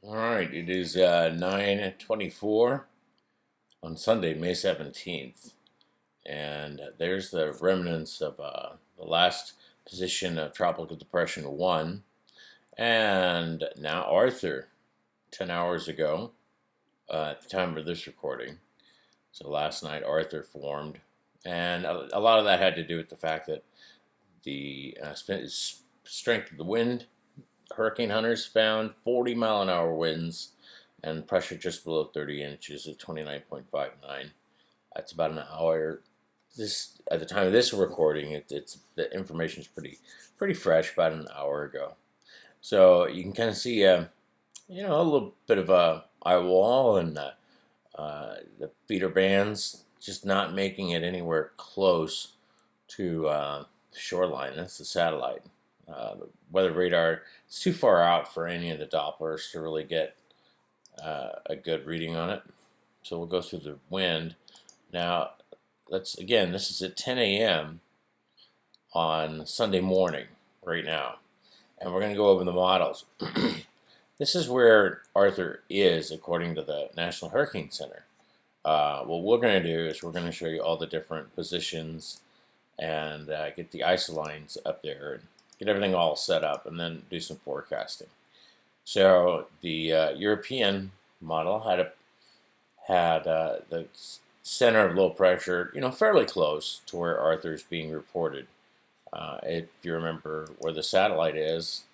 All right, it is 9:24 on Sunday, May 17th, and there's the remnants of the last position of Tropical Depression 1, and now Arthur, 10 hours ago, at the time of this recording. So last night, Arthur formed, and a lot of that had to do with the fact that the strength of the wind. Hurricane hunters found 40-mile-an-hour winds and pressure just below 30 inches at 29.59. That's about an hour. This at the time of this recording, it's the information is pretty fresh, about an hour ago. So you can kind of see, a little bit of a eye wall and the feeder bands just not making it anywhere close to the shoreline. That's the satellite. The weather radar is too far out for any of the Dopplers to really get a good reading on it. So we'll go through the wind. Now, this is at 10 a.m. on Sunday morning right now. And we're going to go over the models. This is where Arthur is according to the National Hurricane Center. What we're going to do is we're going to show you all the different positions and get the isolines up there and get everything all set up, and then do some forecasting. So the European model had the center of low pressure, fairly close to where Arthur's being reported. If you remember where the satellite is,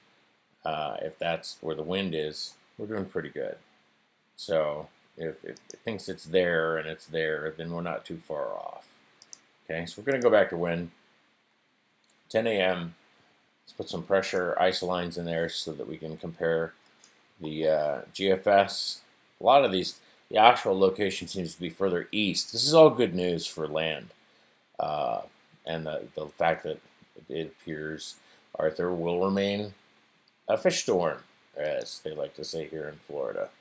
if that's where the wind is, we're doing pretty good. So if it thinks it's there and it's there, then we're not too far off. Okay, so we're going to go back to wind. 10 a.m. Let's put some pressure isolines in there so that we can compare the GFS. A lot of these, the actual location seems to be further east. This is all good news for land. And the fact that it appears Arthur will remain a fish storm, as they like to say here in Florida.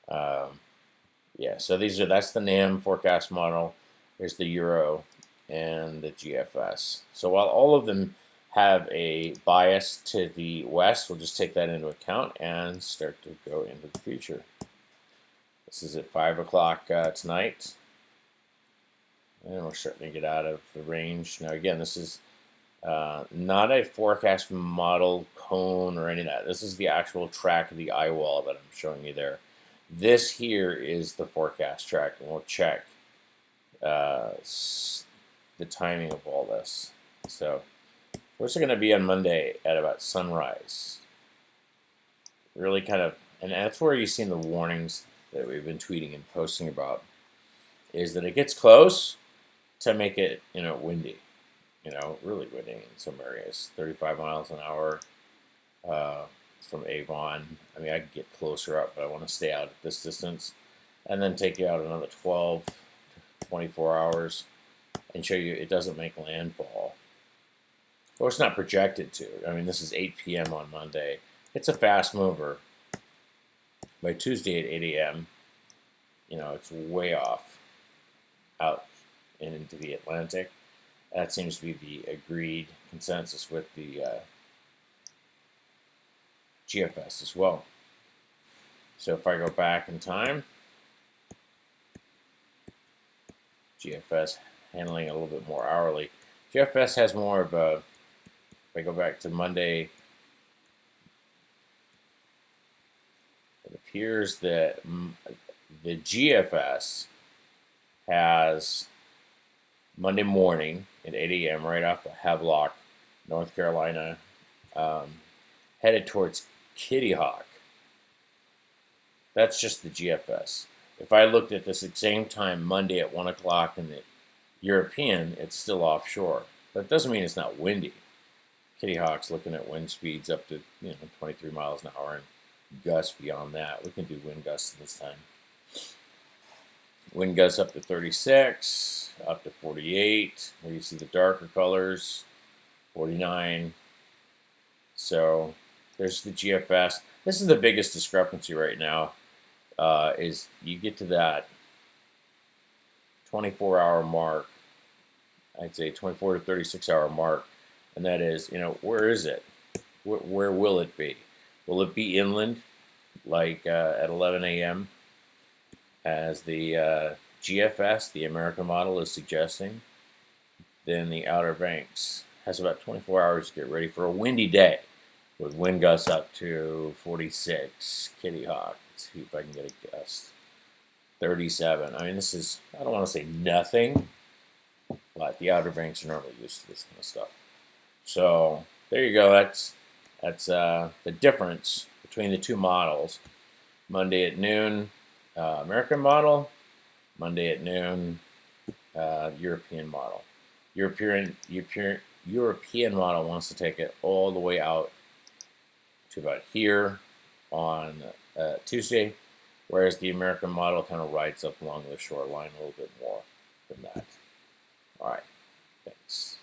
So that's the NAM forecast model. Here's the ERUO and the GFS. So while all of them have a bias to the west, we'll just take that into account and start to go into the future. This is at 5 o'clock tonight. And we're starting to get out of the range. Now again, this is not a forecast model cone or any of that. This is the actual track of the eye wall that I'm showing you there. This here is the forecast track, and we'll check the timing of all this. So where's it going to be on Monday at about sunrise? Really and that's where you've seen the warnings that we've been tweeting and posting about, is that it gets close to make it, windy, really windy in some areas, 35 miles an hour from Avon. I mean, I could get closer up, but I want to stay out at this distance, and then take you out another 12, 24 hours and show you it doesn't make landfall. Well, it's not projected to. I mean, this is 8 p.m. on Monday. It's a fast mover. By Tuesday at 8 a.m., it's way off out and into the Atlantic. That seems to be the agreed consensus with the GFS as well. So if I go back in time, GFS handling a little bit more hourly. GFS has more of a, if I go back to Monday, it appears that the GFS has Monday morning at 8 a.m. right off of Havelock, North Carolina, headed towards Kitty Hawk. That's just the GFS. If I looked at this at the same time Monday at 1 o'clock in the European, it's still offshore. But it doesn't mean it's not windy. Kitty Hawk's looking at wind speeds up to 23 miles an hour and gusts beyond that. We can do wind gusts this time. Wind gusts up to 36, up to 48. Where you see the darker colors, 49. So there's the GFS. This is the biggest discrepancy right now. Is you get to that 24-hour mark, I'd say 24 to 36-hour mark, and that is, where is it? Where will it be? Will it be inland like at 11 a.m. as the GFS, the American model, is suggesting. Then the Outer Banks has about 24 hours to get ready for a windy day with wind gusts up to 46. Kitty Hawk. Let's see if I can get a gust. 37. I mean, this is, I don't want to say nothing, but the Outer Banks are normally used to this kind of stuff. So there you go. That's the difference between the two models. Model at noon, American model. Monday at noon, European model. European model wants to take it all the way out to about here on Tuesday, whereas the American model kind of rides up along the shoreline a little bit more than that. All right, thanks.